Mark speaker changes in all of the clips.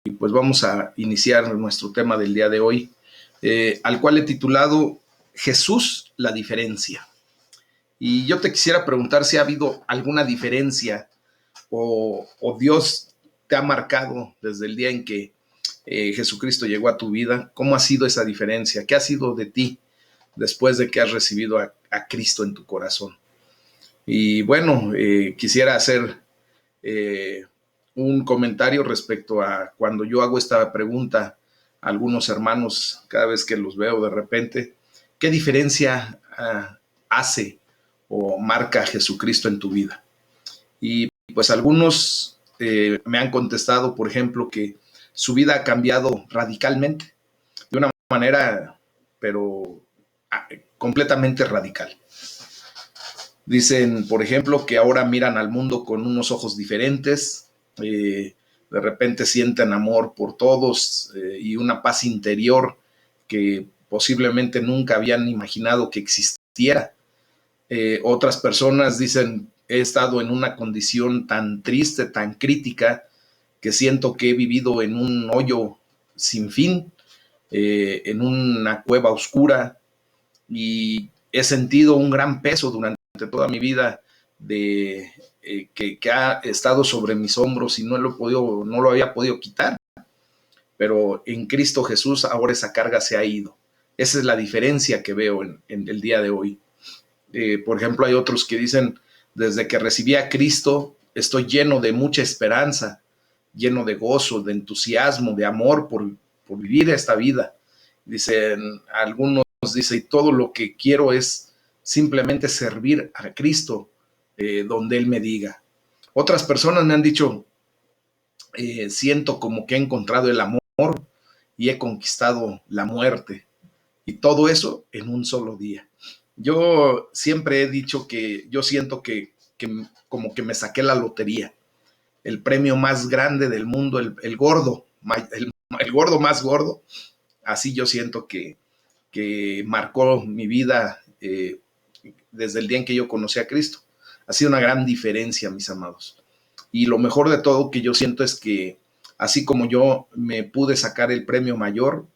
Speaker 1: pues vamos a iniciar nuestro tema del día de hoy, al cual he titulado Jesús, la diferencia. Y yo te quisiera preguntar si ha habido alguna diferencia o Dios te ha marcado desde el día en que Jesucristo llegó a tu vida. ¿Cómo ha sido esa diferencia? ¿Qué ha sido de ti después de que has recibido a Cristo en tu corazón? Y bueno, quisiera hacer un comentario respecto a cuando yo hago esta pregunta a algunos hermanos cada vez que los veo de repente. ¿Qué diferencia hace o marca Jesucristo en tu vida? Y pues algunos me han contestado, por ejemplo, que su vida ha cambiado radicalmente, de una manera, pero completamente radical. Dicen, por ejemplo, que ahora miran al mundo con unos ojos diferentes, de repente sienten amor por todos y una paz interior que posiblemente nunca habían imaginado que existiera. Otras personas dicen, he estado en una condición tan triste, tan crítica, que siento que he vivido en un hoyo sin fin, en una cueva oscura, y he sentido un gran peso durante toda mi vida que ha estado sobre mis hombros y no lo había podido quitar, pero en Cristo Jesús ahora esa carga se ha ido. Esa es la diferencia que veo en el día de hoy. Por ejemplo, hay otros que dicen, desde que recibí a Cristo estoy lleno de mucha esperanza, lleno de gozo, de entusiasmo, de amor por vivir esta vida. Dicen, algunos dicen, y todo lo que quiero es simplemente servir a Cristo donde Él me diga. Otras personas me han dicho, siento como que he encontrado el amor y he conquistado la muerte. Y todo eso en un solo día. Yo siempre he dicho que yo siento que como que me saqué la lotería, el premio más grande del mundo, el gordo, el gordo más gordo. Así yo siento que marcó mi vida desde el día en que yo conocí a Cristo. Ha sido una gran diferencia, mis amados. Y lo mejor de todo que yo siento es que así como yo me pude sacar el premio mayor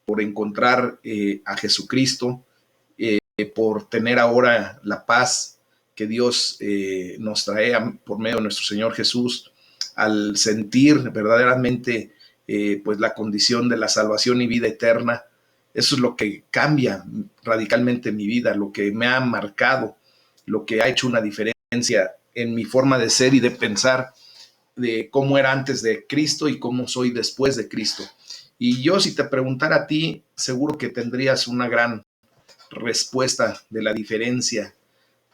Speaker 1: por encontrar a Jesucristo, por tener ahora la paz que Dios nos trae por medio de nuestro Señor Jesús, al sentir verdaderamente pues la condición de la salvación y vida eterna. Eso es lo que cambia radicalmente mi vida, lo que me ha marcado, lo que ha hecho una diferencia en mi forma de ser y de pensar, de cómo era antes de Cristo y cómo soy después de Cristo. Y yo, si te preguntara a ti, seguro que tendrías una gran respuesta de la diferencia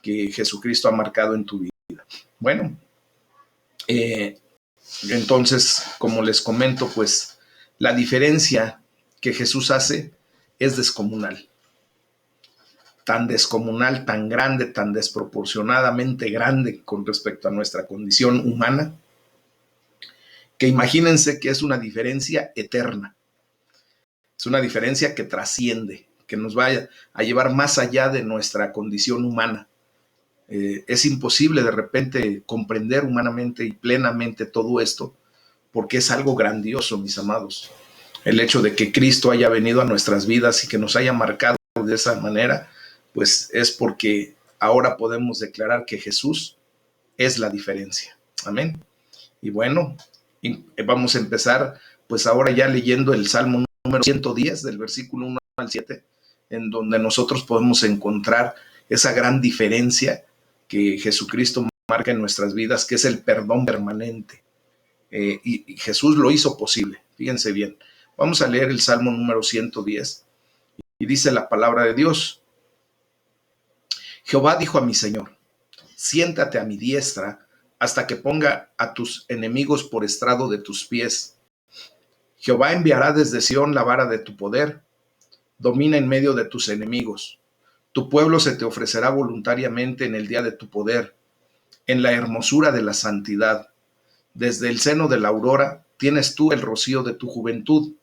Speaker 1: que Jesucristo ha marcado en tu vida. Bueno, entonces, como les comento, pues la diferencia que Jesús hace es descomunal. Tan descomunal, tan grande, tan desproporcionadamente grande con respecto a nuestra condición humana, que imagínense que es una diferencia eterna. Es una diferencia que trasciende, que nos va a llevar más allá de nuestra condición humana. Es imposible de repente comprender humanamente y plenamente todo esto, porque es algo grandioso, mis amados. El hecho de que Cristo haya venido a nuestras vidas y que nos haya marcado de esa manera, pues es porque ahora podemos declarar que Jesús es la diferencia. Amén. Y bueno, vamos a empezar pues ahora ya leyendo el Salmo número 110 del versículo 1 al 7, en donde nosotros podemos encontrar esa gran diferencia que Jesucristo marca en nuestras vidas, que es el perdón permanente. Y Jesús lo hizo posible. Fíjense bien. Vamos a leer el Salmo número 110 y dice la palabra de Dios. Jehová dijo a mi Señor, siéntate a mi diestra hasta que ponga a tus enemigos por estrado de tus pies. Jehová enviará desde Sión la vara de tu poder, domina en medio de tus enemigos. Tu pueblo se te ofrecerá voluntariamente en el día de tu poder, en la hermosura de la santidad. Desde el seno de la aurora tienes tú el rocío de tu juventud.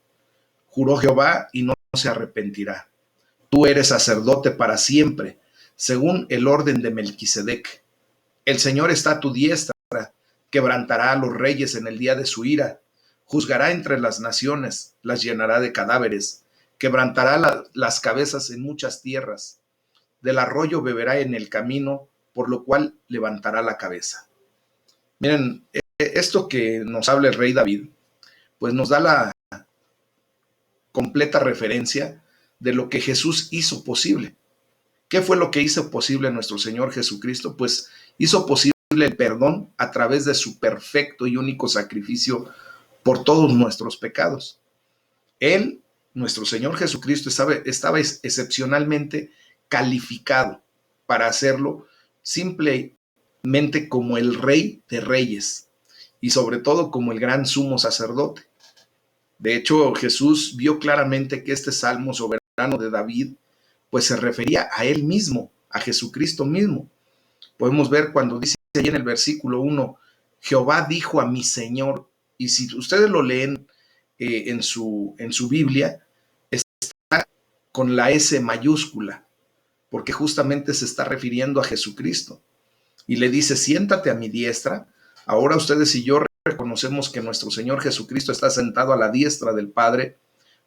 Speaker 1: Juró Jehová y no se arrepentirá. Tú eres sacerdote para siempre, según el orden de Melquisedec. El Señor está a tu diestra, quebrantará a los reyes en el día de su ira, Juzgará entre las naciones, las llenará de cadáveres, quebrantará las cabezas en muchas tierras. Del arroyo beberá en el camino, por lo cual levantará la cabeza. Miren, esto que nos habla el rey David, pues nos da la completa referencia de lo que Jesús hizo posible. ¿Qué fue lo que hizo posible nuestro Señor Jesucristo? Pues hizo posible el perdón a través de su perfecto y único sacrificio por todos nuestros pecados. Él, nuestro Señor Jesucristo, estaba excepcionalmente calificado para hacerlo simplemente como el Rey de Reyes y sobre todo como el gran sumo sacerdote. De hecho, Jesús vio claramente que este salmo soberano de David pues se refería a él mismo, a Jesucristo mismo. Podemos ver cuando dice ahí en el versículo 1, Jehová dijo a mi Señor, y si ustedes lo leen en su Biblia, está con la S mayúscula, porque justamente se está refiriendo a Jesucristo. Y le dice, siéntate a mi diestra. Ahora ustedes y yo reconocemos que nuestro Señor Jesucristo está sentado a la diestra del Padre,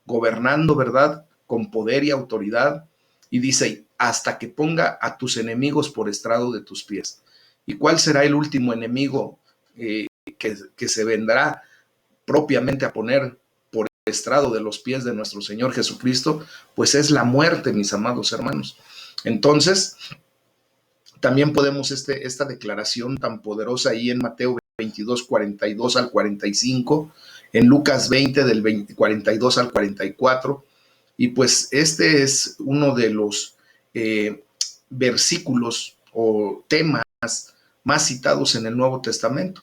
Speaker 1: gobernando, ¿verdad?, con poder y autoridad. Y dice, hasta que ponga a tus enemigos por estrado de tus pies. ¿Y cuál será el último enemigo que se vendrá propiamente a poner por estrado de los pies de nuestro Señor Jesucristo? Pues es la muerte, mis amados hermanos. Entonces, también podemos esta declaración tan poderosa ahí en Mateo 22, 42 al 45, en Lucas 20, del 42 al 44, y pues este es uno de los versículos o temas más citados en el Nuevo Testamento.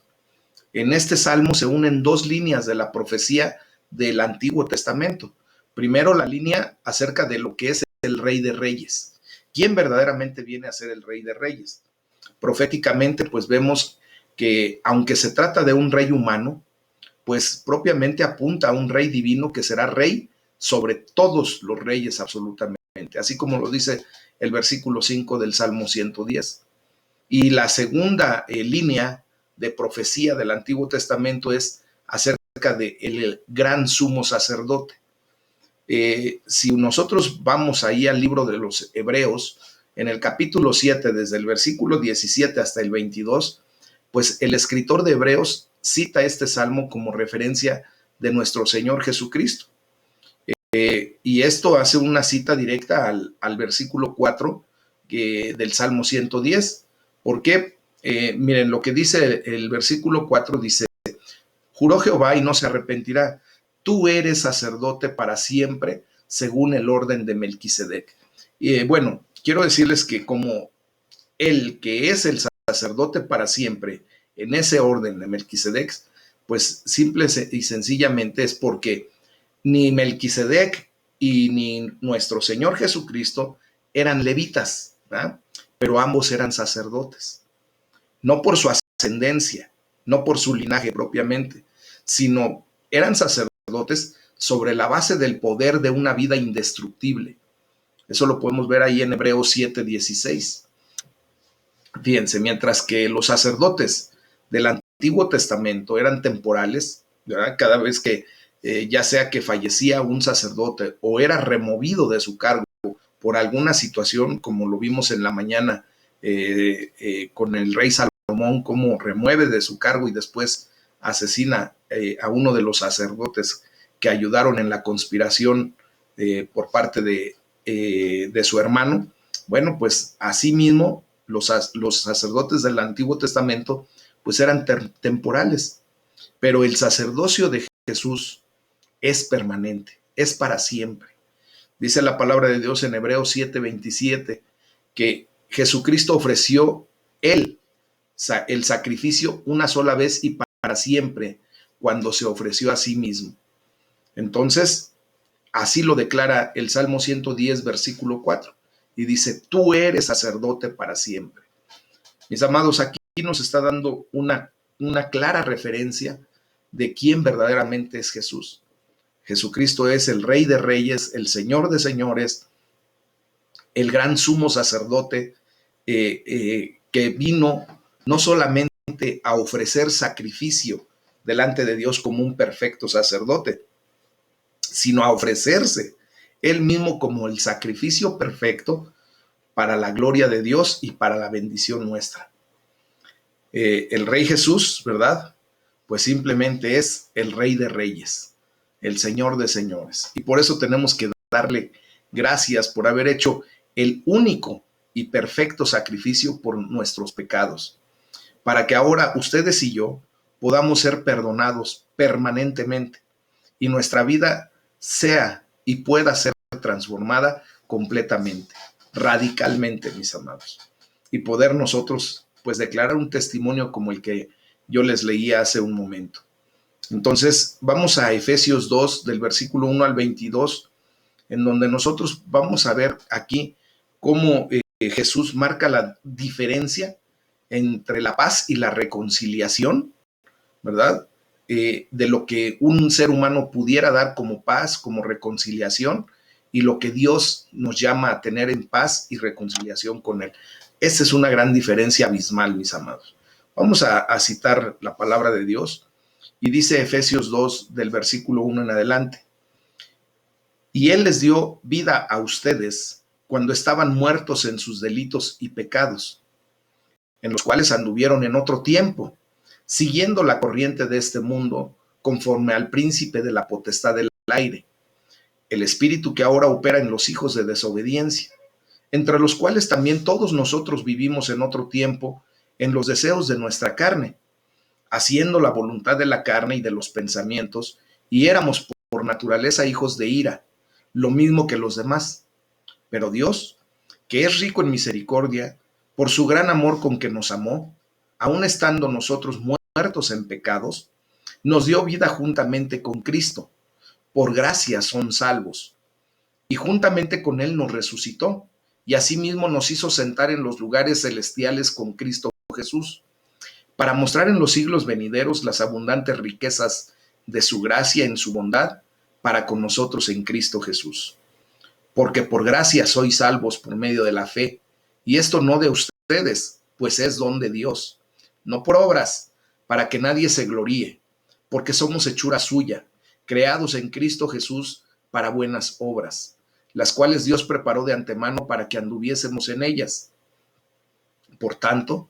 Speaker 1: En este salmo se unen dos líneas de la profecía del Antiguo Testamento. Primero, la línea acerca de lo que es el Rey de Reyes. ¿Quién verdaderamente viene a ser el Rey de Reyes? Proféticamente, pues vemos que aunque se trata de un rey humano, pues propiamente apunta a un rey divino que será rey sobre todos los reyes absolutamente, así como lo dice el versículo 5 del Salmo 110. Y la segunda línea de profecía del Antiguo Testamento es acerca del gran sumo sacerdote. Si nosotros vamos ahí al libro de los Hebreos, en el capítulo 7, desde el versículo 17 hasta el 22, pues el escritor de Hebreos cita este salmo como referencia de nuestro Señor Jesucristo. Y esto hace una cita directa al versículo 4 del Salmo 110. ¿Por qué? Miren, lo que dice el versículo 4 dice, juró Jehová y no se arrepentirá, tú eres sacerdote para siempre, según el orden de Melquisedec. Bueno, quiero decirles que como el que es el sacerdote para siempre, en ese orden de Melquisedec, pues simple y sencillamente es porque ni Melquisedec y ni nuestro Señor Jesucristo eran levitas, ¿verdad? Pero ambos eran sacerdotes, no por su ascendencia, no por su linaje propiamente, sino eran sacerdotes sobre la base del poder de una vida indestructible. Eso lo podemos ver ahí en Hebreos 7:16. Fíjense, mientras que los sacerdotes del Antiguo Testamento eran temporales, ¿verdad? Cada vez que ya sea que fallecía un sacerdote o era removido de su cargo por alguna situación, como lo vimos en la mañana con el rey Salomón, cómo remueve de su cargo y después asesina a uno de los sacerdotes que ayudaron en la conspiración por parte de su hermano. Bueno, pues así mismo los sacerdotes del Antiguo Testamento pues eran temporales, pero el sacerdocio de Jesús es permanente, es para siempre. Dice la palabra de Dios en Hebreos 7:27 que Jesucristo ofreció el sacrificio una sola vez y para siempre cuando se ofreció a sí mismo. Entonces, así lo declara el Salmo 110, versículo 4, y dice, tú eres sacerdote para siempre. Mis amados, aquí nos está dando una clara referencia de quién verdaderamente es Jesús. Jesucristo es el Rey de Reyes, el Señor de Señores, el gran sumo sacerdote que vino no solamente a ofrecer sacrificio delante de Dios como un perfecto sacerdote, sino a ofrecerse él mismo como el sacrificio perfecto para la gloria de Dios y para la bendición nuestra. El Rey Jesús, ¿verdad? Pues simplemente es el Rey de Reyes, el Señor de Señores. Y por eso tenemos que darle gracias por haber hecho el único y perfecto sacrificio por nuestros pecados, para que ahora ustedes y yo podamos ser perdonados permanentemente y nuestra vida sea y pueda ser transformada completamente, radicalmente, mis amados, y poder nosotros pues declarar un testimonio como el que yo les leía hace un momento. Entonces vamos a Efesios 2 del versículo 1 al 22, en donde nosotros vamos a ver aquí cómo Jesús marca la diferencia entre la paz y la reconciliación, ¿verdad? De lo que un ser humano pudiera dar como paz, como reconciliación, y lo que Dios nos llama a tener en paz y reconciliación con Él. Esa es una gran diferencia abismal, mis amados. Vamos a citar la palabra de Dios, y dice Efesios 2 del versículo 1 en adelante. Y Él les dio vida a ustedes cuando estaban muertos en sus delitos y pecados, en los cuales anduvieron en otro tiempo, siguiendo la corriente de este mundo, conforme al príncipe de la potestad del aire, el espíritu que ahora opera en los hijos de desobediencia, entre los cuales también todos nosotros vivimos en otro tiempo en los deseos de nuestra carne, haciendo la voluntad de la carne y de los pensamientos, y éramos por naturaleza hijos de ira, lo mismo que los demás. Pero Dios, que es rico en misericordia, por su gran amor con que nos amó, aun estando nosotros muertos en pecados, nos dio vida juntamente con Cristo. Por gracia son salvos. Y juntamente con Él nos resucitó, y asimismo nos hizo sentar en los lugares celestiales con Cristo Jesús, para mostrar en los siglos venideros las abundantes riquezas de su gracia en su bondad para con nosotros en Cristo Jesús. Porque por gracia sois salvos por medio de la fe, y esto no de ustedes, pues es don de Dios, no por obras, para que nadie se gloríe, porque somos hechura suya, creados en Cristo Jesús para buenas obras, las cuales Dios preparó de antemano para que anduviésemos en ellas. Por tanto,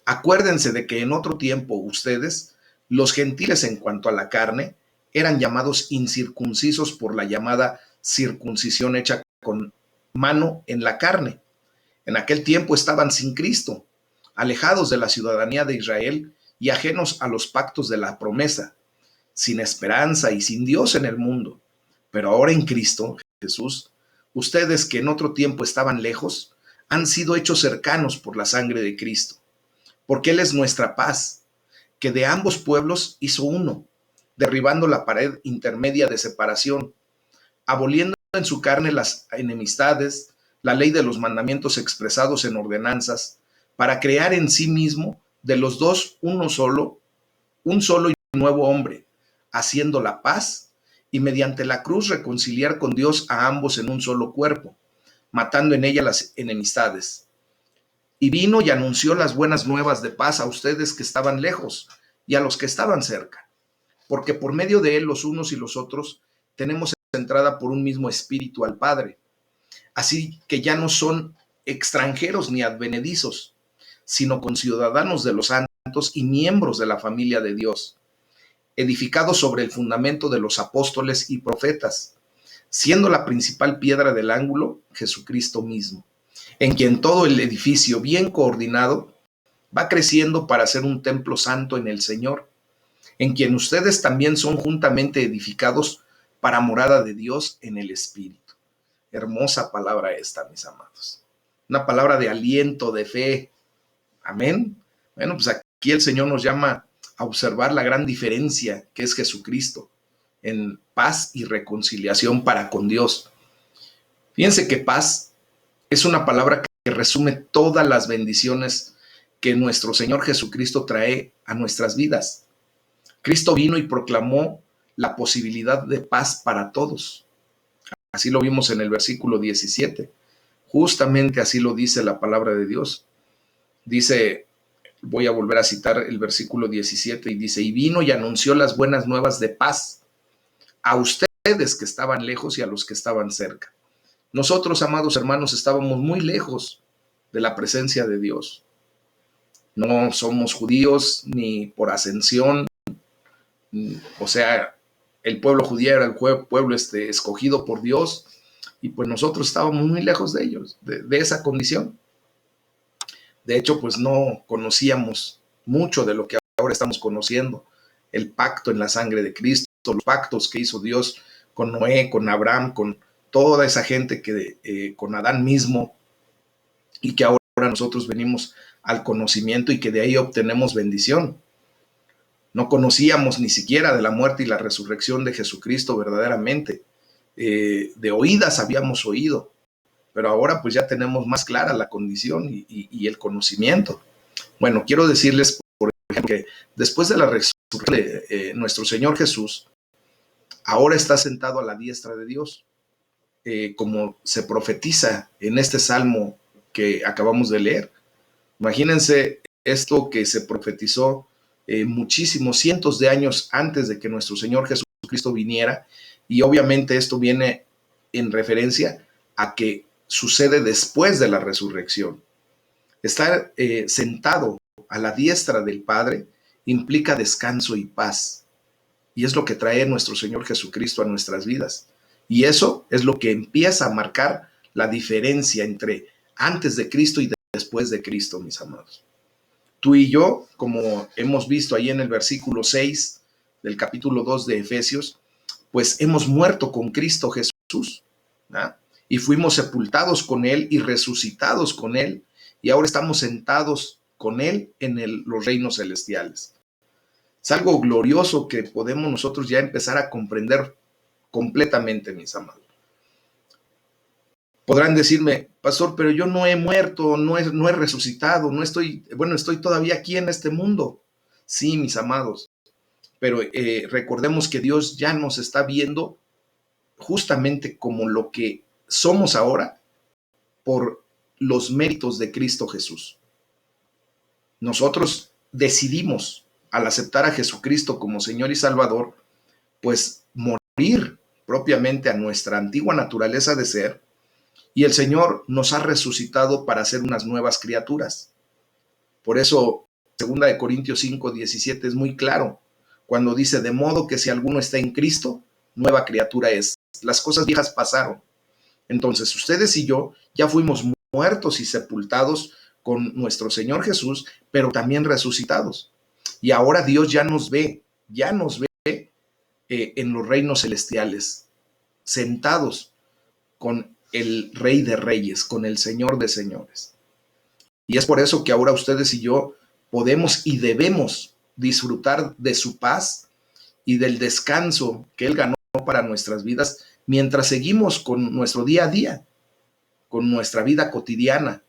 Speaker 1: acuérdense de que en otro tiempo ustedes, los gentiles en cuanto a la carne, eran llamados incircuncisos por la llamada circuncisión hecha con mano en la carne. En aquel tiempo estaban sin Cristo, alejados de la ciudadanía de Israel y ajenos a los pactos de la promesa, sin esperanza y sin Dios en el mundo. Pero ahora en Cristo Jesús, ustedes que en otro tiempo estaban lejos, han sido hechos cercanos por la sangre de Cristo, porque Él es nuestra paz, que de ambos pueblos hizo uno, derribando la pared intermedia de separación, aboliendo en su carne las enemistades, la ley de los mandamientos expresados en ordenanzas, para crear en sí mismo de los dos un solo y nuevo hombre, haciendo la paz y mediante la cruz reconciliar con Dios a ambos en un solo cuerpo, matando en ella las enemistades. Y vino y anunció las buenas nuevas de paz a ustedes que estaban lejos y a los que estaban cerca, porque por medio de Él los unos y los otros tenemos entrada por un mismo espíritu al Padre. Así que ya no son extranjeros ni advenedizos, sino conciudadanos de los santos y miembros de la familia de Dios, edificados sobre el fundamento de los apóstoles y profetas, siendo la principal piedra del ángulo Jesucristo mismo, en quien todo el edificio bien coordinado va creciendo para ser un templo santo en el Señor, en quien ustedes también son juntamente edificados para morada de Dios en el Espíritu. Hermosa palabra esta, mis amados. Una palabra de aliento, de fe. Amén. Bueno, pues aquí el Señor nos llama a observar la gran diferencia que es Jesucristo en paz y reconciliación para con Dios. Fíjense que paz es una palabra que resume todas las bendiciones que nuestro Señor Jesucristo trae a nuestras vidas. Cristo vino y proclamó la posibilidad de paz para todos. Así lo vimos en el versículo 17. Justamente así lo dice la palabra de Dios. Dice Voy a volver a citar el versículo 17 y dice, y vino y anunció las buenas nuevas de paz a ustedes que estaban lejos y a los que estaban cerca. Nosotros, amados hermanos, estábamos muy lejos de la presencia de Dios. No somos judíos ni por ascensión, o sea, el pueblo judío era el pueblo escogido por Dios, y pues nosotros estábamos muy lejos de ellos, de esa condición. De hecho, pues no conocíamos mucho de lo que ahora estamos conociendo, el pacto en la sangre de Cristo, los pactos que hizo Dios con Noé, con Abraham, con toda esa gente que con Adán mismo, y que ahora nosotros venimos al conocimiento y que de ahí obtenemos bendición. No conocíamos ni siquiera de la muerte y la resurrección de Jesucristo verdaderamente. De oídas habíamos oído, pero ahora pues ya tenemos más clara la condición y el conocimiento. Bueno, quiero decirles, por ejemplo, que después de la resurrección de nuestro Señor Jesús, ahora está sentado a la diestra de Dios, como se profetiza en este salmo que acabamos de leer. Imagínense esto que se profetizó muchísimos, cientos de años antes de que nuestro Señor Jesucristo viniera, y obviamente esto viene en referencia a que sucede después de la resurrección. Estar sentado a la diestra del Padre implica descanso y paz, y es lo que trae nuestro Señor Jesucristo a nuestras vidas. Y eso es lo que empieza a marcar la diferencia entre antes de Cristo y después de Cristo, mis amados. Tú y yo, como hemos visto ahí en el versículo 6 del capítulo 2 de Efesios, pues hemos muerto con Cristo Jesús, ¿no? Y fuimos sepultados con Él y resucitados con Él, y ahora estamos sentados con Él en los reinos celestiales. Es algo glorioso que podemos nosotros ya empezar a comprender completamente, mis amados. Podrán decirme, pastor, pero yo no he muerto, no he resucitado, no estoy, bueno, estoy todavía aquí en este mundo. Sí, mis amados, pero recordemos que Dios ya nos está viendo justamente como lo que somos ahora por los méritos de Cristo Jesús. Nosotros decidimos, al aceptar a Jesucristo como Señor y Salvador, pues morir propiamente a nuestra antigua naturaleza de ser, y el Señor nos ha resucitado para ser unas nuevas criaturas. Por eso, 2 Corintios 5:17 es muy claro, cuando dice, de modo que si alguno está en Cristo, nueva criatura es. Las cosas viejas pasaron. Entonces, ustedes y yo ya fuimos muertos y sepultados con nuestro Señor Jesús, pero también resucitados. Y ahora Dios ya nos ve en los reinos celestiales, sentados con el Rey de Reyes, con el Señor de Señores. Y es por eso que ahora ustedes y yo podemos y debemos disfrutar de su paz y del descanso que Él ganó para nuestras vidas mientras seguimos con nuestro día a día, con nuestra vida cotidiana.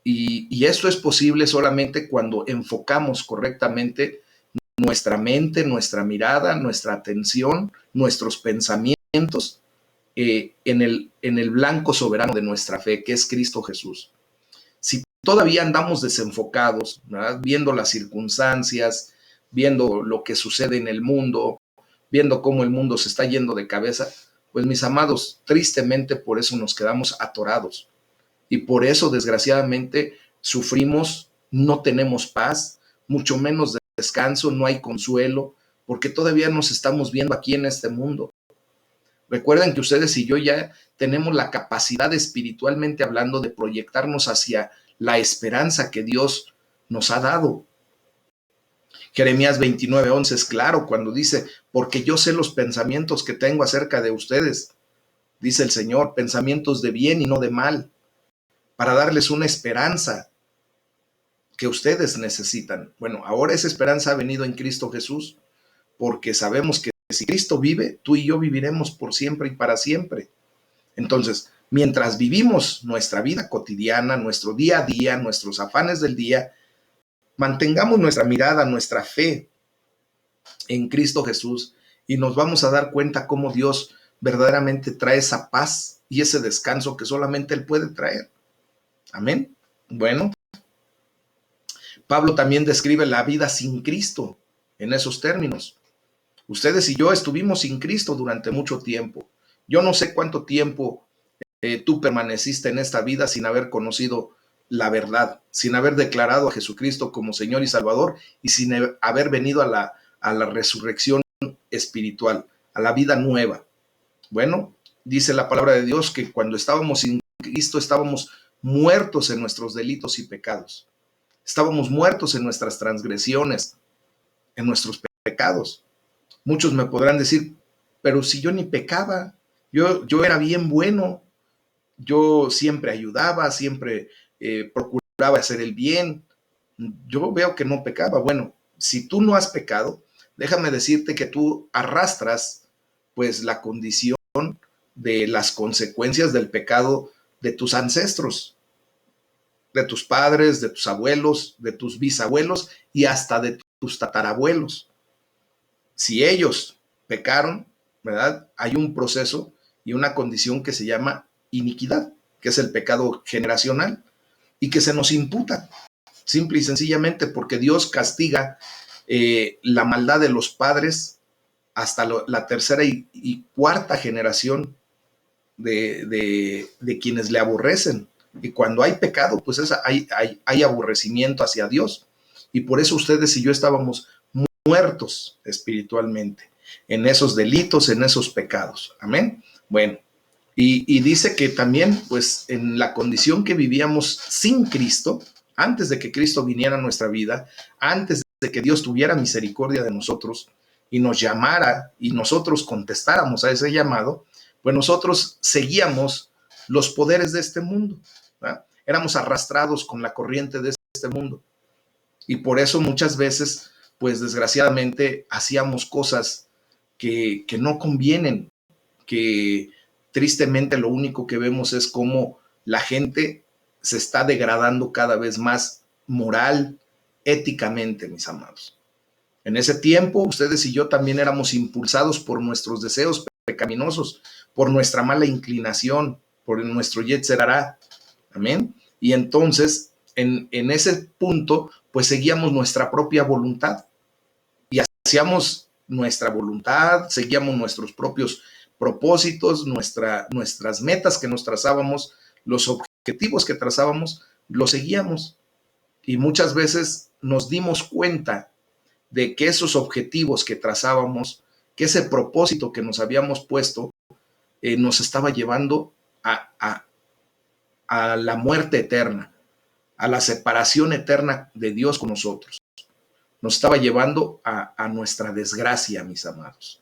Speaker 1: Y esto es posible solamente cuando enfocamos correctamente nuestra mente, nuestra mirada, nuestra atención, nuestros pensamientos en el blanco soberano de nuestra fe, que es Cristo Jesús. Si todavía andamos desenfocados, ¿verdad?, viendo las circunstancias, viendo lo que sucede en el mundo, viendo cómo el mundo se está yendo de cabeza, pues mis amados, tristemente por eso nos quedamos atorados. Y por eso, desgraciadamente, sufrimos, no tenemos paz, mucho menos descanso, no hay consuelo, porque todavía nos estamos viendo aquí en este mundo. Recuerden que ustedes y yo ya tenemos la capacidad, espiritualmente hablando, de proyectarnos hacia la esperanza que Dios nos ha dado. Jeremías 29:11 es claro cuando dice, porque yo sé los pensamientos que tengo acerca de ustedes, dice el Señor, pensamientos de bien y no de mal, para darles una esperanza que ustedes necesitan. Bueno, ahora esa esperanza ha venido en Cristo Jesús, porque sabemos que si Cristo vive, tú y yo viviremos por siempre y para siempre. Entonces, mientras vivimos nuestra vida cotidiana, nuestro día a día, nuestros afanes del día, mantengamos nuestra mirada, nuestra fe en Cristo Jesús, y nos vamos a dar cuenta cómo Dios verdaderamente trae esa paz y ese descanso que solamente Él puede traer. Amén. Bueno, Pablo también describe la vida sin Cristo en esos términos. Ustedes y yo estuvimos sin Cristo durante mucho tiempo. Yo no sé cuánto tiempo tú permaneciste en esta vida sin haber conocido la verdad, sin haber declarado a Jesucristo como Señor y Salvador y sin haber venido a la resurrección espiritual, a la vida nueva. Bueno, dice la palabra de Dios que cuando estábamos sin Cristo estábamos muertos en nuestros delitos y pecados. Estábamos muertos en nuestras transgresiones, en nuestros pecados. Muchos me podrán decir, pero si yo ni pecaba, yo era bien bueno, yo siempre ayudaba, siempre procuraba hacer el bien, yo veo que no pecaba. Bueno, si tú no has pecado, déjame decirte que tú arrastras pues la condición de las consecuencias del pecado de tus ancestros, de tus padres, de tus abuelos, de tus bisabuelos y hasta de tus tatarabuelos. Si ellos pecaron, ¿verdad? Hay un proceso y una condición que se llama iniquidad, que es el pecado generacional y que se nos imputa, simple y sencillamente porque Dios castiga la maldad de los padres hasta la tercera y cuarta generación de quienes le aborrecen. Y cuando hay pecado, pues hay aborrecimiento hacia Dios. Y por eso ustedes y yo estábamos muertos espiritualmente en esos delitos, en esos pecados. Amén. Bueno, y dice que también, pues, en la condición que vivíamos sin Cristo, antes de que Cristo viniera a nuestra vida, antes de que Dios tuviera misericordia de nosotros y nos llamara y nosotros contestáramos a ese llamado, pues nosotros seguíamos los poderes de este mundo, ¿verdad? Éramos arrastrados con la corriente de este mundo. Y por eso muchas veces, pues desgraciadamente, hacíamos cosas que no convienen, que tristemente lo único que vemos es cómo la gente se está degradando cada vez más moral, éticamente, mis amados. En ese tiempo, ustedes y yo también éramos impulsados por nuestros deseos pecaminosos, por nuestra mala inclinación, por nuestro yetzer hará. Amén. Y entonces, en ese punto, pues seguíamos nuestra propia voluntad y hacíamos nuestra voluntad, seguíamos nuestros propios propósitos, nuestras metas que nos trazábamos, los objetivos que trazábamos, los seguíamos. Y muchas veces nos dimos cuenta de que esos objetivos que trazábamos, que ese propósito que nos habíamos puesto, nos estaba llevando a la muerte eterna, a la separación eterna de Dios con nosotros. Nos estaba llevando a nuestra desgracia, mis amados,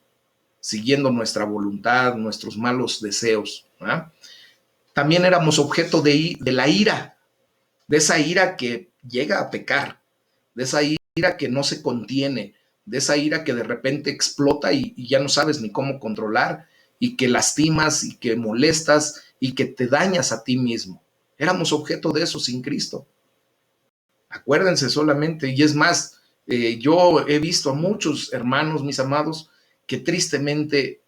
Speaker 1: siguiendo nuestra voluntad, nuestros malos deseos. ¿Verdad? También éramos objeto de la ira, de esa ira que llega a pecar, de esa ira que no se contiene, de esa ira que de repente explota y ya no sabes ni cómo controlar y que lastimas y que molestas y que te dañas a ti mismo. Éramos objeto de eso sin Cristo. Acuérdense solamente, y es más, yo he visto a muchos hermanos, mis amados, que tristemente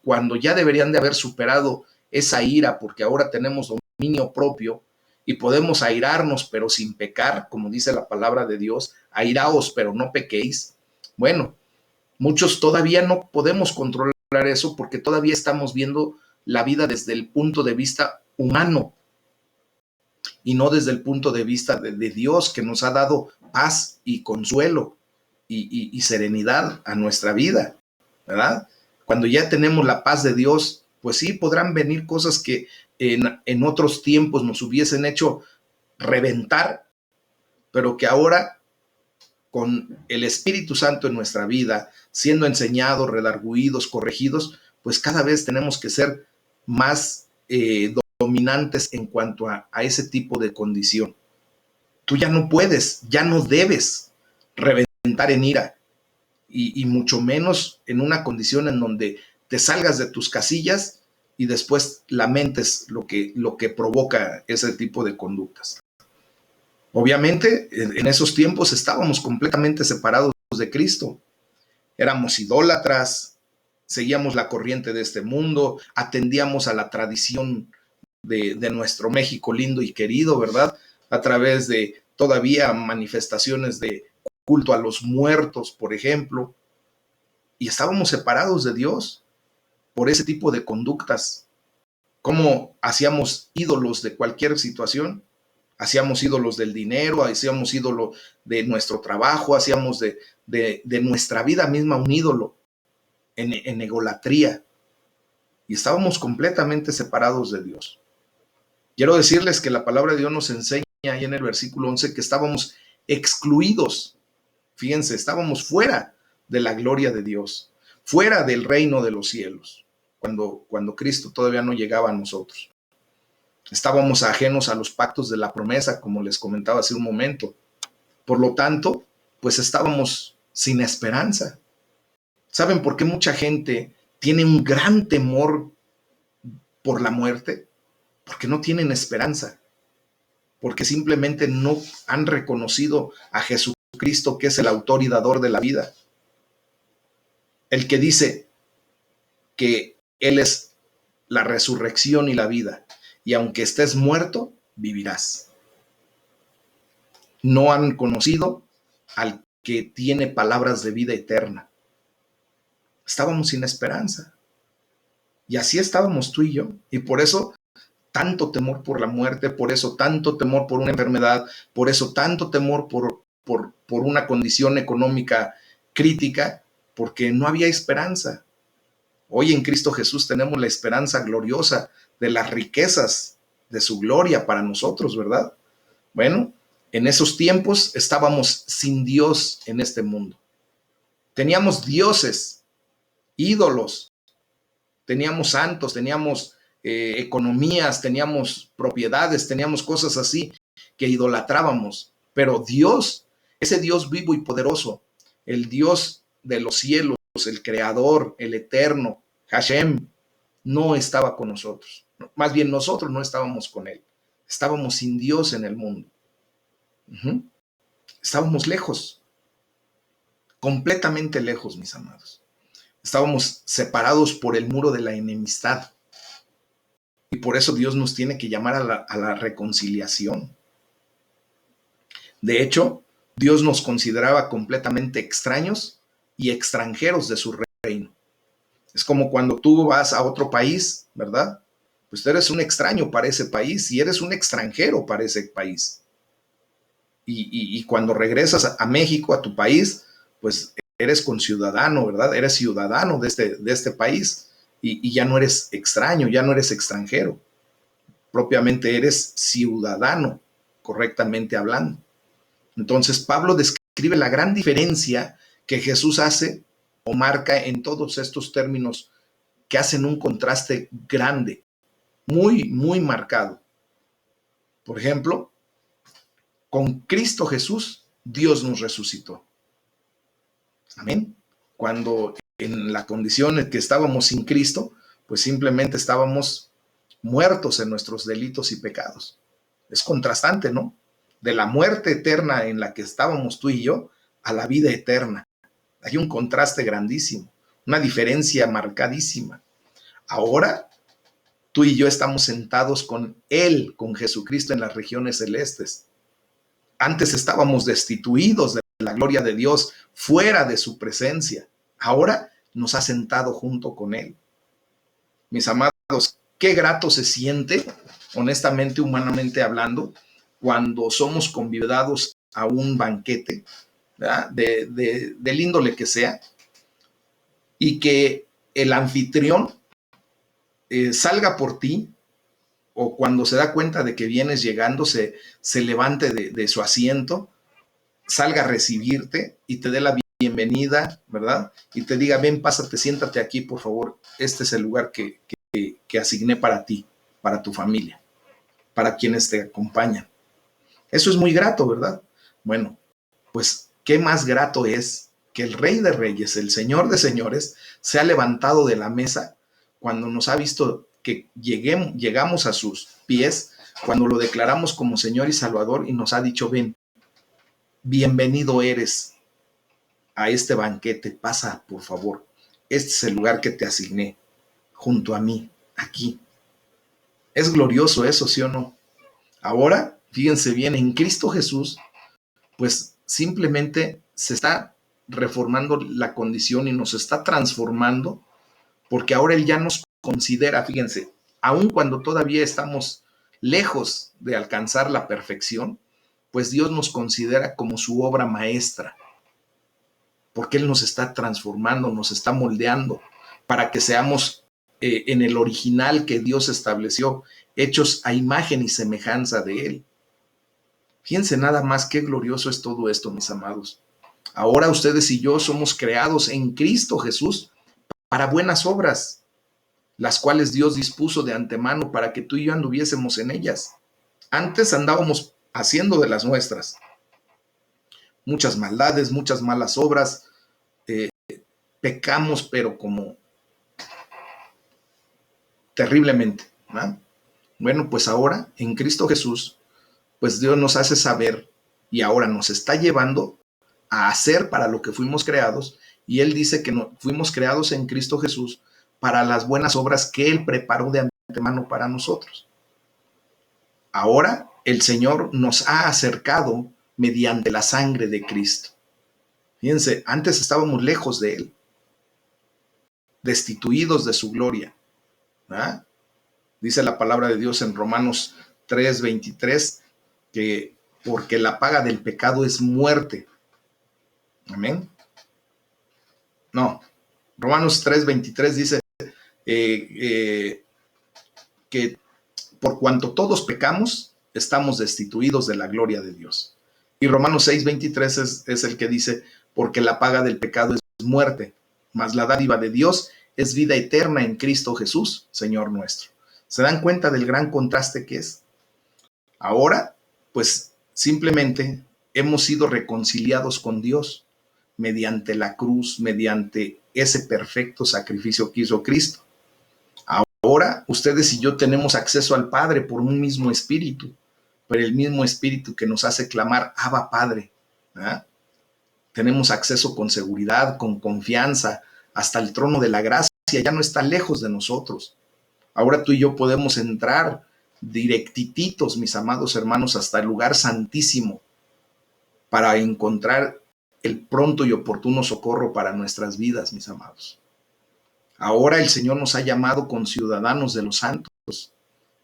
Speaker 1: cuando ya deberían de haber superado esa ira, porque ahora tenemos dominio propio y podemos airarnos, pero sin pecar, como dice la palabra de Dios, airaos, pero no pequéis. Bueno, muchos todavía no podemos controlar eso porque todavía estamos viendo la vida desde el punto de vista humano y no desde el punto de vista de Dios, que nos ha dado paz y consuelo y serenidad a nuestra vida, ¿verdad? Cuando ya tenemos la paz de Dios, pues sí, podrán venir cosas que en otros tiempos nos hubiesen hecho reventar, pero que ahora, con el Espíritu Santo en nuestra vida, siendo enseñados, redarguidos, corregidos, pues cada vez tenemos que ser más dominantes en cuanto a ese tipo de condición. Tú ya no puedes, ya no debes reventar en ira y mucho menos en una condición en donde te salgas de tus casillas y después lamentes lo que provoca ese tipo de conductas. Obviamente, en esos tiempos estábamos completamente separados de Cristo. Éramos idólatras, seguíamos la corriente de este mundo, atendíamos a la tradición de nuestro México lindo y querido, ¿verdad? A través de todavía manifestaciones de culto a los muertos, por ejemplo, y estábamos separados de Dios por ese tipo de conductas. ¿Cómo hacíamos ídolos de cualquier situación? Hacíamos ídolos del dinero, hacíamos ídolo de nuestro trabajo, hacíamos de nuestra vida misma un ídolo en egolatría. Y estábamos completamente separados de Dios. Quiero decirles que la palabra de Dios nos enseña ahí en el versículo 11 que estábamos excluidos. Fíjense, estábamos fuera de la gloria de Dios, fuera del reino de los cielos, cuando Cristo todavía no llegaba a nosotros. Estábamos ajenos a los pactos de la promesa, como les comentaba hace un momento. Por lo tanto, pues estábamos sin esperanza. ¿Saben por qué mucha gente tiene un gran temor por la muerte? Porque no tienen esperanza, porque simplemente no han reconocido a Jesucristo, que es el autor y dador de la vida. El que dice que Él es la resurrección y la vida, y aunque estés muerto, vivirás. No han conocido al que tiene palabras de vida eterna. Estábamos sin esperanza. Y así estábamos tú y yo. Y por eso tanto temor por la muerte, por eso tanto temor por una enfermedad, por eso tanto temor por una condición económica crítica, porque no había esperanza. Hoy en Cristo Jesús tenemos la esperanza gloriosa de las riquezas de su gloria para nosotros, ¿verdad? Bueno, en esos tiempos estábamos sin Dios en este mundo. Teníamos dioses, ídolos, teníamos santos, teníamos economías, teníamos propiedades, teníamos cosas así que idolatrábamos. Pero Dios, ese Dios vivo y poderoso, el Dios de los cielos, el creador, el eterno, Hashem, no estaba con nosotros. Más bien nosotros no estábamos con él. Estábamos sin Dios en el mundo. Estábamos lejos, completamente lejos, mis amados. Estábamos separados por el muro de la enemistad. Y por eso Dios nos tiene que llamar a la reconciliación. De hecho, Dios nos consideraba completamente extraños y extranjeros de su reino. Es como cuando tú vas a otro país, ¿verdad? Pues tú eres un extraño para ese país y eres un extranjero para ese país. Y cuando regresas a México, a tu país, pues eres conciudadano, ¿verdad? Eres ciudadano de este país y ya no eres extraño, ya no eres extranjero. Propiamente eres ciudadano, correctamente hablando. Entonces, Pablo describe la gran diferencia que Jesús hace o marca en todos estos términos que hacen un contraste grande, muy, muy marcado. Por ejemplo, con Cristo Jesús, Dios nos resucitó. Amén. Cuando en la condición en que estábamos sin Cristo, pues simplemente estábamos muertos en nuestros delitos y pecados. Es contrastante, ¿no? De la muerte eterna en la que estábamos tú y yo a la vida eterna. Hay un contraste grandísimo, una diferencia marcadísima. Ahora tú y yo estamos sentados con Él, con Jesucristo en las regiones celestes. Antes estábamos destituidos de la gloria de Dios, fuera de su presencia. Ahora nos ha sentado junto con Él. Mis amados, qué grato se siente, honestamente, humanamente hablando, cuando somos convidados a un banquete, ¿verdad? Del índole que sea, y que el anfitrión salga por ti, o cuando se da cuenta de que vienes llegando, se levante de su asiento, salga a recibirte y te dé la bienvenida, ¿verdad? Y te diga, ven, pásate, siéntate aquí, por favor. Este es el lugar que asigné para ti, para tu familia, para quienes te acompañan. Eso es muy grato, ¿verdad? Bueno, pues, ¿qué más grato es que el Rey de Reyes, el Señor de Señores, se ha levantado de la mesa cuando nos ha visto que llegamos a sus pies, cuando lo declaramos como Señor y Salvador y nos ha dicho, ven, bienvenido eres a este banquete, pasa por favor, este es el lugar que te asigné, junto a mí, aquí. Es glorioso eso, ¿sí o no? Ahora fíjense bien, en Cristo Jesús, pues simplemente se está reformando la condición y nos está transformando, porque ahora Él ya nos considera, fíjense, aun cuando todavía estamos lejos de alcanzar la perfección, pues Dios nos considera como su obra maestra, porque Él nos está transformando, nos está moldeando, para que seamos en el original que Dios estableció, hechos a imagen y semejanza de Él. Fíjense nada más qué glorioso es todo esto, mis amados. Ahora ustedes y yo somos creados en Cristo Jesús para buenas obras, las cuales Dios dispuso de antemano para que tú y yo anduviésemos en ellas. Antes andábamos haciendo de las nuestras. Muchas maldades, muchas malas obras, pecamos, pero como terriblemente, ¿no? Bueno, pues ahora en Cristo Jesús, pues Dios nos hace saber y ahora nos está llevando a hacer para lo que fuimos creados, y Él dice que fuimos creados en Cristo Jesús para las buenas obras que Él preparó de antemano para nosotros. Ahora el Señor nos ha acercado mediante la sangre de Cristo. Fíjense, antes estábamos lejos de Él, destituidos de su gloria, ¿verdad? Dice la palabra de Dios en Romanos 3:23 que porque la paga del pecado es muerte. Amén. No, Romanos 3:23 dice que por cuanto todos pecamos, estamos destituidos de la gloria de Dios. Y Romanos 6:23 es el que dice, porque la paga del pecado es muerte, mas la dádiva de Dios es vida eterna en Cristo Jesús, Señor nuestro. ¿Se dan cuenta del gran contraste que es? Ahora, pues simplemente hemos sido reconciliados con Dios mediante la cruz, mediante ese perfecto sacrificio que hizo Cristo. Ahora ustedes y yo tenemos acceso al Padre por un mismo espíritu, pero el mismo espíritu que nos hace clamar, Abba Padre. ¿Ah? Tenemos acceso con seguridad, con confianza, hasta el trono de la gracia, ya no está lejos de nosotros. Ahora tú y yo podemos entrar directititos, mis amados hermanos, hasta el lugar santísimo para encontrar el pronto y oportuno socorro para nuestras vidas, mis amados. Ahora el Señor nos ha llamado conciudadanos de los santos.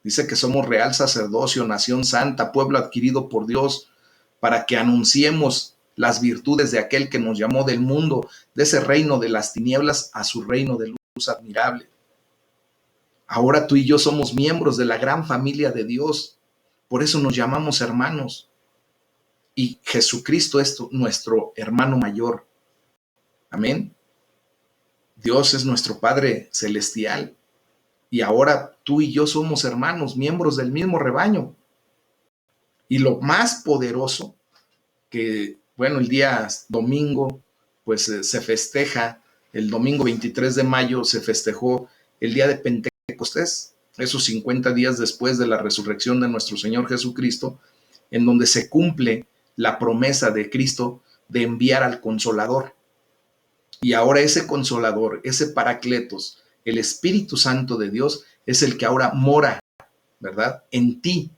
Speaker 1: Dice que somos real sacerdocio, nación santa, pueblo adquirido por Dios, para que anunciemos las virtudes de aquel que nos llamó del mundo, de ese reino de las tinieblas a su reino de luz admirable. Ahora tú y yo somos miembros de la gran familia de Dios, por eso nos llamamos hermanos. Y Jesucristo es nuestro hermano mayor. Amén. Dios es nuestro Padre celestial. Y ahora tú y yo somos hermanos, miembros del mismo rebaño. Y lo más poderoso, que bueno, el día domingo, pues se festeja, el domingo 23 de mayo se festejó el día de Pentecostés, esos 50 días después de la resurrección de nuestro Señor Jesucristo, en donde se cumple la promesa de Cristo de enviar al Consolador. Y ahora ese Consolador, ese Paracletos, el Espíritu Santo de Dios, es el que ahora mora, ¿verdad?, en ti.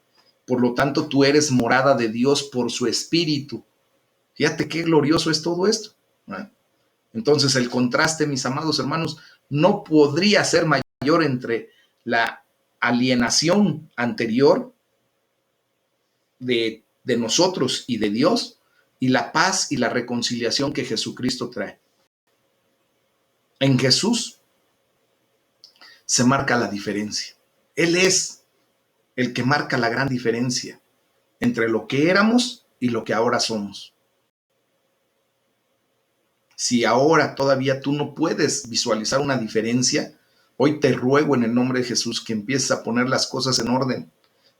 Speaker 1: Por lo tanto, tú eres morada de Dios por su Espíritu. Fíjate qué glorioso es todo esto, ¿eh? Entonces, el contraste, mis amados hermanos, no podría ser mayor entre la alienación anterior de nosotros y de Dios y la paz y la reconciliación que Jesucristo trae. En Jesús se marca la diferencia. Él es el que marca la gran diferencia entre lo que éramos y lo que ahora somos. Si ahora todavía tú no puedes visualizar una diferencia, hoy te ruego en el nombre de Jesús que empieces a poner las cosas en orden,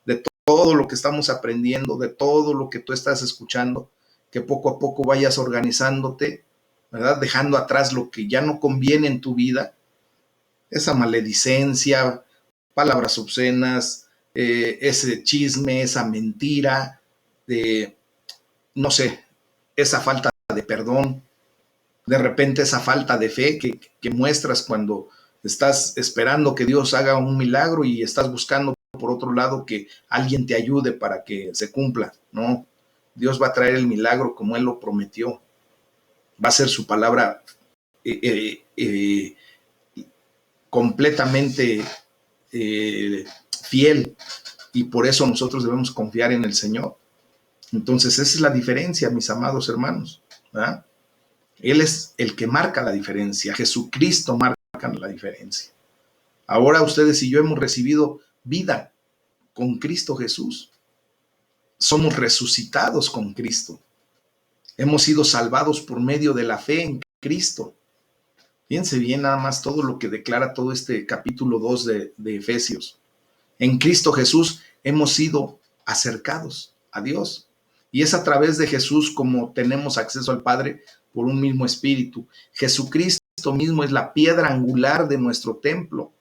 Speaker 1: de todo lo que estamos aprendiendo, de todo lo que tú estás escuchando, que poco a poco vayas organizándote, ¿verdad? Dejando atrás lo que ya no conviene en tu vida, esa maledicencia, palabras obscenas, ese chisme, esa mentira, no sé, esa falta de perdón, de repente esa falta de fe que muestras cuando estás esperando que Dios haga un milagro y estás buscando por otro lado que alguien te ayude para que se cumpla. No, Dios va a traer el milagro como Él lo prometió. Va a ser su palabra completamente fiel, y por eso nosotros debemos confiar en el Señor. Entonces esa es la diferencia, mis amados hermanos, ¿verdad? Él es el que marca la diferencia. Jesucristo marca la diferencia. Ahora ustedes y yo hemos recibido vida con Cristo Jesús. Somos resucitados con Cristo. Hemos sido salvados por medio de la fe en Cristo. Fíjense bien nada más todo lo que declara todo este capítulo 2 de Efesios. En Cristo Jesús hemos sido acercados a Dios. Y es a través de Jesús como tenemos acceso al Padre por un mismo espíritu. Jesucristo mismo es la piedra angular de nuestro templo,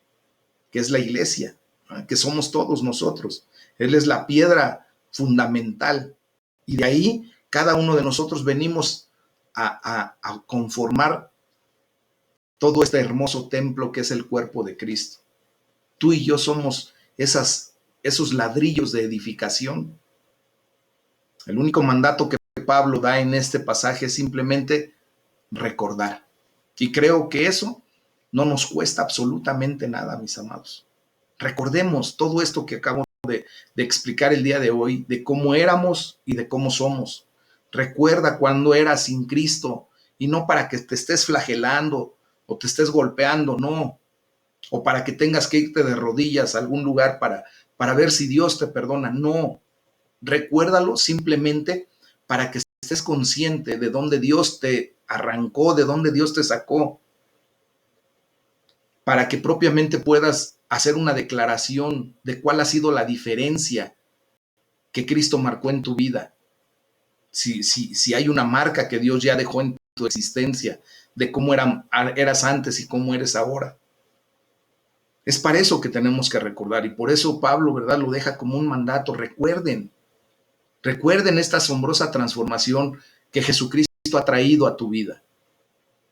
Speaker 1: que es la iglesia, ¿no? Que somos todos nosotros. Él es la piedra fundamental. Y de ahí cada uno de nosotros venimos a conformar todo este hermoso templo que es el cuerpo de Cristo. Tú y yo somos esos ladrillos de edificación. El único mandato que Pablo da en este pasaje es simplemente recordar. Y creo que eso no nos cuesta absolutamente nada, mis amados. Recordemos todo esto que acabo de explicar el día de hoy, de cómo éramos y de cómo somos. Recuerda cuando eras sin Cristo, y no para que te estés flagelando o te estés golpeando, no. O para que tengas que irte de rodillas a algún lugar para ver si Dios te perdona, no. Recuérdalo simplemente para que estés consciente de dónde Dios te arrancó, de dónde Dios te sacó, para que propiamente puedas hacer una declaración de cuál ha sido la diferencia que Cristo marcó en tu vida. Si hay una marca que Dios ya dejó en tu existencia, de cómo eras antes y cómo eres ahora. Es para eso que tenemos que recordar, y por eso Pablo, ¿verdad?, lo deja como un mandato. Recuerden esta asombrosa transformación que Jesucristo ha traído a tu vida.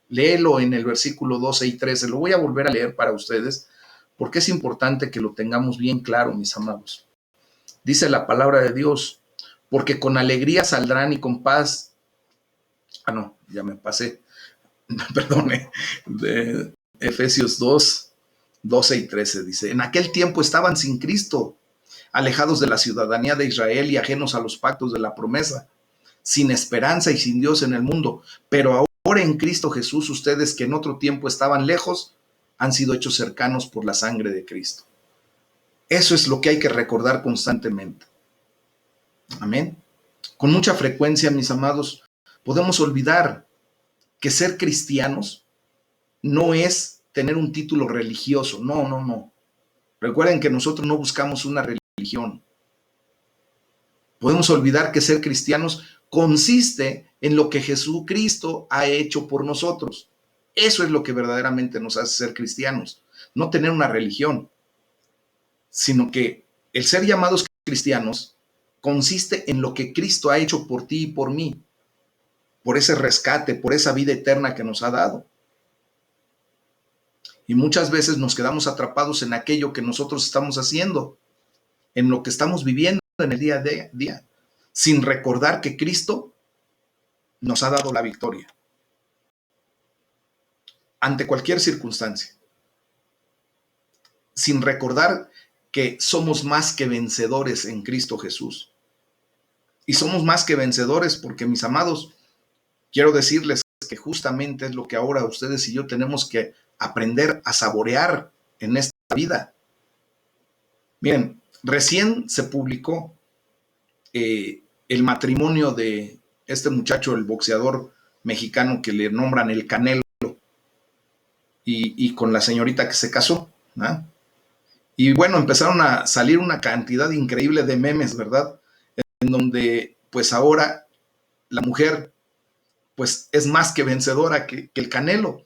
Speaker 1: Léelo en el versículo 12 y 13. Lo voy a volver a leer para ustedes porque es importante que lo tengamos bien claro, mis amados. Dice la palabra de Dios: porque con alegría saldrán y con paz. No, ya me pasé. Perdone. De Efesios 2, 12 y 13 dice: en aquel tiempo estaban sin Cristo, alejados de la ciudadanía de Israel y ajenos a los pactos de la promesa, sin esperanza y sin Dios en el mundo. Pero ahora en Cristo Jesús, ustedes que en otro tiempo estaban lejos, han sido hechos cercanos por la sangre de Cristo. Eso es lo que hay que recordar constantemente. Amén. Con mucha frecuencia, mis amados, podemos olvidar que ser cristianos no es tener un título religioso. No. Recuerden que nosotros no buscamos una religión. Podemos olvidar que ser cristianos consiste en lo que Jesucristo ha hecho por nosotros. Eso es lo que verdaderamente nos hace ser cristianos. No tener una religión, sino que el ser llamados cristianos consiste en lo que Cristo ha hecho por ti y por mí, por ese rescate, por esa vida eterna que nos ha dado. Y muchas veces nos quedamos atrapados en aquello que nosotros estamos haciendo, en lo que estamos viviendo en el día a día, sin recordar que Cristo nos ha dado la victoria ante cualquier circunstancia, sin recordar que somos más que vencedores en Cristo Jesús. Y somos más que vencedores porque, mis amados, quiero decirles que justamente es lo que ahora ustedes y yo tenemos que aprender a saborear en esta vida. Miren, recién se publicó el matrimonio de este muchacho, el boxeador mexicano que le nombran el Canelo, y con la señorita que se casó, ¿no? Y bueno, empezaron a salir una cantidad increíble de memes, ¿verdad? En donde pues ahora la mujer pues es más que vencedora que el Canelo.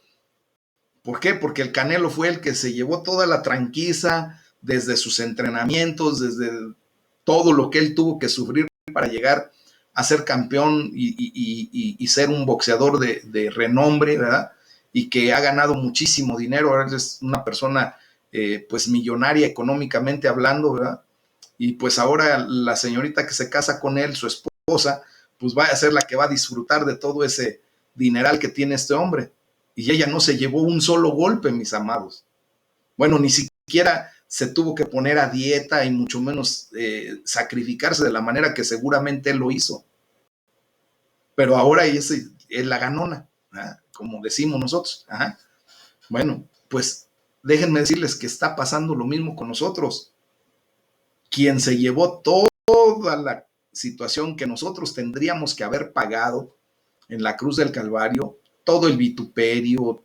Speaker 1: ¿Por qué? Porque el Canelo fue el que se llevó toda la tranquiza desde sus entrenamientos, desde todo lo que él tuvo que sufrir para llegar a ser campeón y ser un boxeador de renombre, ¿verdad? Y que ha ganado muchísimo dinero. Ahora es una persona pues millonaria económicamente hablando, ¿verdad? y pues ahora la señorita que se casa con él, su esposa, pues va a ser la que va a disfrutar de todo ese dineral que tiene este hombre. Y ella no se llevó un solo golpe, mis amados. Bueno, ni siquiera se tuvo que poner a dieta y mucho menos sacrificarse de la manera que seguramente él lo hizo. Pero ahora es la ganona, ¿ah? Como decimos nosotros. Ajá. Bueno, pues déjenme decirles que está pasando lo mismo con nosotros. Quien se llevó toda la situación que nosotros tendríamos que haber pagado en la cruz del Calvario, todo el vituperio,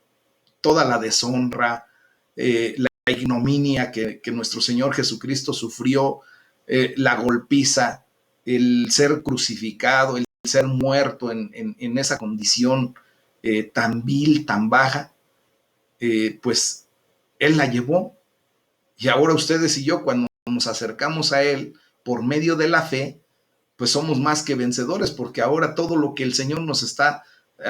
Speaker 1: toda la deshonra, la ignominia que nuestro Señor Jesucristo sufrió, la golpiza, el ser crucificado, el ser muerto en esa condición tan vil, tan baja, pues Él la llevó. Y ahora ustedes y yo, cuando nos acercamos a Él por medio de la fe, pues somos más que vencedores, porque ahora todo lo que el Señor nos está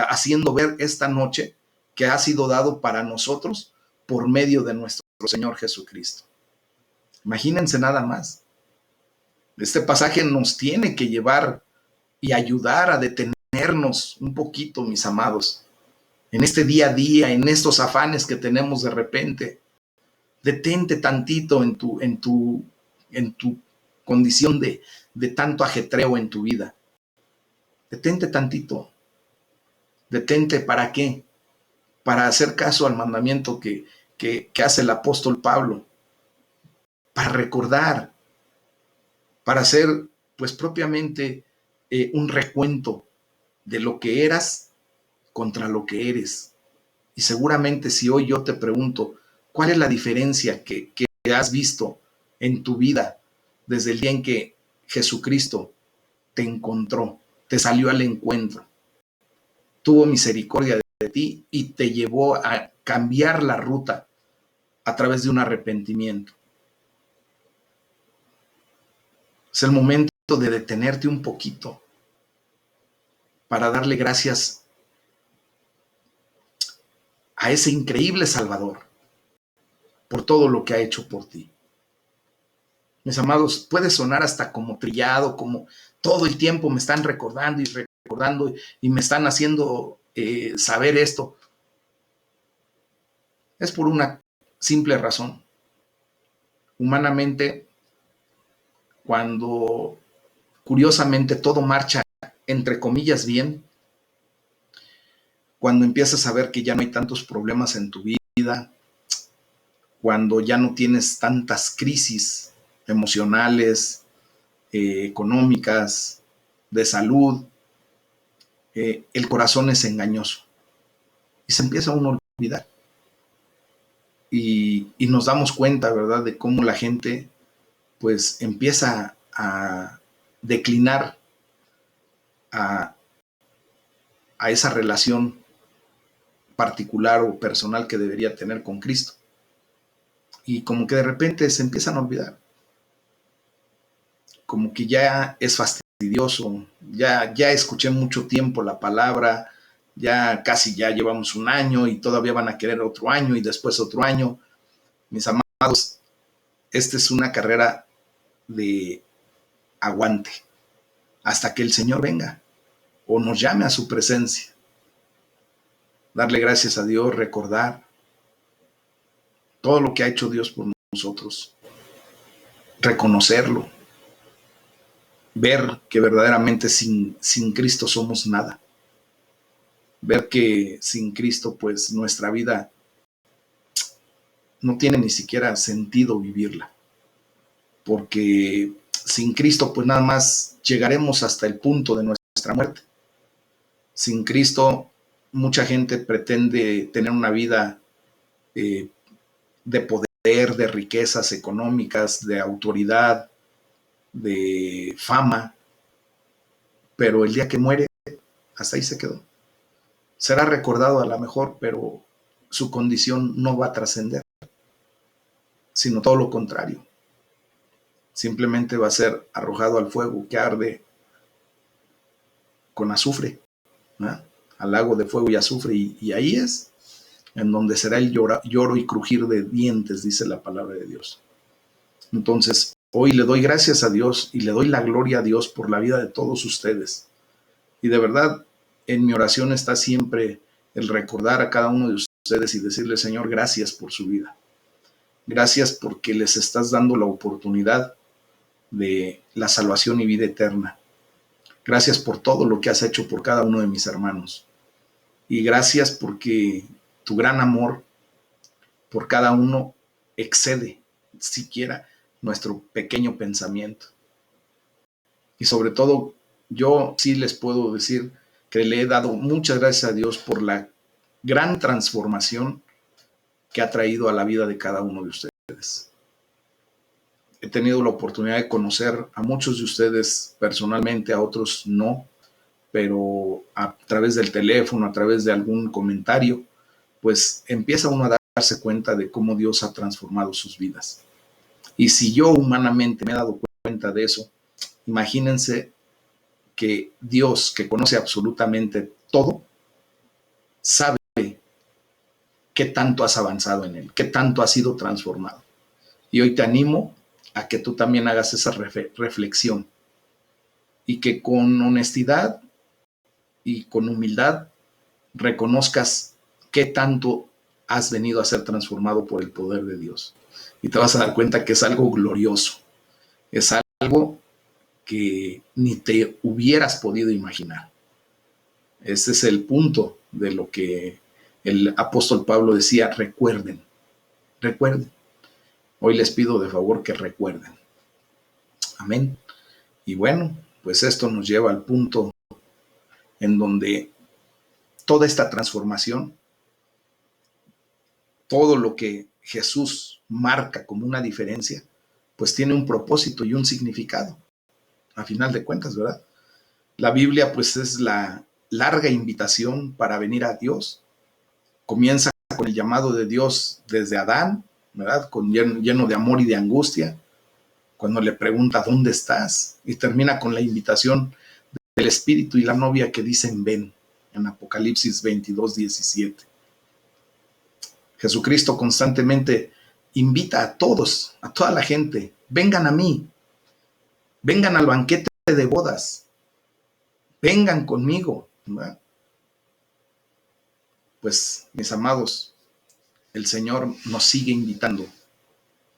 Speaker 1: haciendo ver esta noche, que ha sido dado para nosotros por medio de nuestro Señor Jesucristo. Imagínense nada más. Este pasaje nos tiene que llevar y ayudar a detenernos un poquito, mis amados, en este día a día, en estos afanes que tenemos de repente. Detente tantito en tu condición de tanto ajetreo en tu vida. Detente tantito. Detente, ¿para qué? Para hacer caso al mandamiento que hace el apóstol Pablo, para recordar, para hacer pues propiamente un recuento de lo que eras contra lo que eres. Y seguramente si hoy yo te pregunto, ¿cuál es la diferencia que has visto en tu vida desde el día en que Jesucristo te encontró, te salió al encuentro, tuvo misericordia de ti y te llevó a cambiar la ruta a través de un arrepentimiento? Es el momento de detenerte un poquito para darle gracias a ese increíble Salvador por todo lo que ha hecho por ti. Mis amados, puede sonar hasta como trillado, como todo el tiempo me están recordando y me están haciendo saber esto. Es por una simple razón. Humanamente, cuando curiosamente todo marcha entre comillas bien, cuando empiezas a ver que ya no hay tantos problemas en tu vida, cuando ya no tienes tantas crisis emocionales, económicas, de salud, el corazón es engañoso y se empieza uno a olvidar. Y nos damos cuenta, ¿verdad?, de cómo la gente pues empieza a declinar a esa relación particular o personal que debería tener con Cristo. Y como que de repente se empiezan a olvidar. Como que ya es fastidioso, ya escuché mucho tiempo la palabra, ya casi ya llevamos un año y todavía van a querer otro año y después otro año. Mis amados, esta es una carrera de aguante hasta que el Señor venga o nos llame a su presencia. Darle gracias a Dios, recordar todo lo que ha hecho Dios por nosotros, reconocerlo, ver que verdaderamente sin Cristo somos nada, ver que sin Cristo pues nuestra vida no tiene ni siquiera sentido vivirla, porque sin Cristo pues nada más llegaremos hasta el punto de nuestra muerte. Sin Cristo mucha gente pretende tener una vida de poder, de riquezas económicas, de autoridad, de fama, pero el día que muere, hasta ahí se quedó. Será recordado a lo mejor, pero su condición no va a trascender, sino todo lo contrario. Simplemente va a ser arrojado al fuego que arde con azufre, ¿no?, al lago de fuego y azufre, y ahí es en donde será el lloro y crujir de dientes, dice la palabra de Dios. Entonces, Hoy le doy gracias a Dios y le doy la gloria a Dios por la vida de todos ustedes. Y de verdad, en mi oración está siempre el recordar a cada uno de ustedes y decirle, Señor, gracias por su vida. Gracias porque les estás dando la oportunidad de la salvación y vida eterna. Gracias por todo lo que has hecho por cada uno de mis hermanos. Y gracias porque tu gran amor por cada uno excede siquiera nuestro pequeño pensamiento. Y sobre todo, yo sí les puedo decir que le he dado muchas gracias a Dios por la gran transformación que ha traído a la vida de cada uno de ustedes. He tenido la oportunidad de conocer a muchos de ustedes personalmente, a otros no, pero a través del teléfono, a través de algún comentario, pues empieza uno a darse cuenta de cómo Dios ha transformado sus vidas. Y si yo humanamente me he dado cuenta de eso, imagínense que Dios, que conoce absolutamente todo, sabe qué tanto has avanzado en Él, qué tanto has sido transformado. Y hoy te animo a que tú también hagas esa reflexión y que con honestidad y con humildad reconozcas qué tanto has venido a ser transformado por el poder de Dios. Y te vas a dar cuenta que es algo glorioso, es algo que ni te hubieras podido imaginar. Ese es el punto de lo que el apóstol Pablo decía, recuerden, recuerden. Hoy les pido de favor que recuerden. Amén. Y bueno, pues esto nos lleva al punto en donde toda esta transformación, todo lo que Jesús marca como una diferencia, pues tiene un propósito y un significado, a final de cuentas, ¿verdad? La Biblia pues es la larga invitación para venir a Dios. Comienza con el llamado de Dios desde Adán, ¿verdad? Lleno de amor y de angustia, cuando le pregunta ¿dónde estás? Y termina con la invitación del Espíritu y la novia que dicen ven, en Apocalipsis 22:17. Jesucristo constantemente invita a todos, a toda la gente, vengan a mí, vengan al banquete de bodas, vengan conmigo, ¿verdad? Pues, mis amados, el Señor nos sigue invitando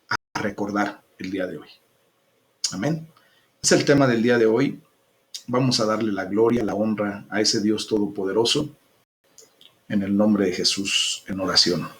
Speaker 1: a recordar el día de hoy. Amén. Es el tema del día de hoy. Vamos a darle la gloria, la honra a ese Dios todopoderoso, en el nombre de Jesús, en oración.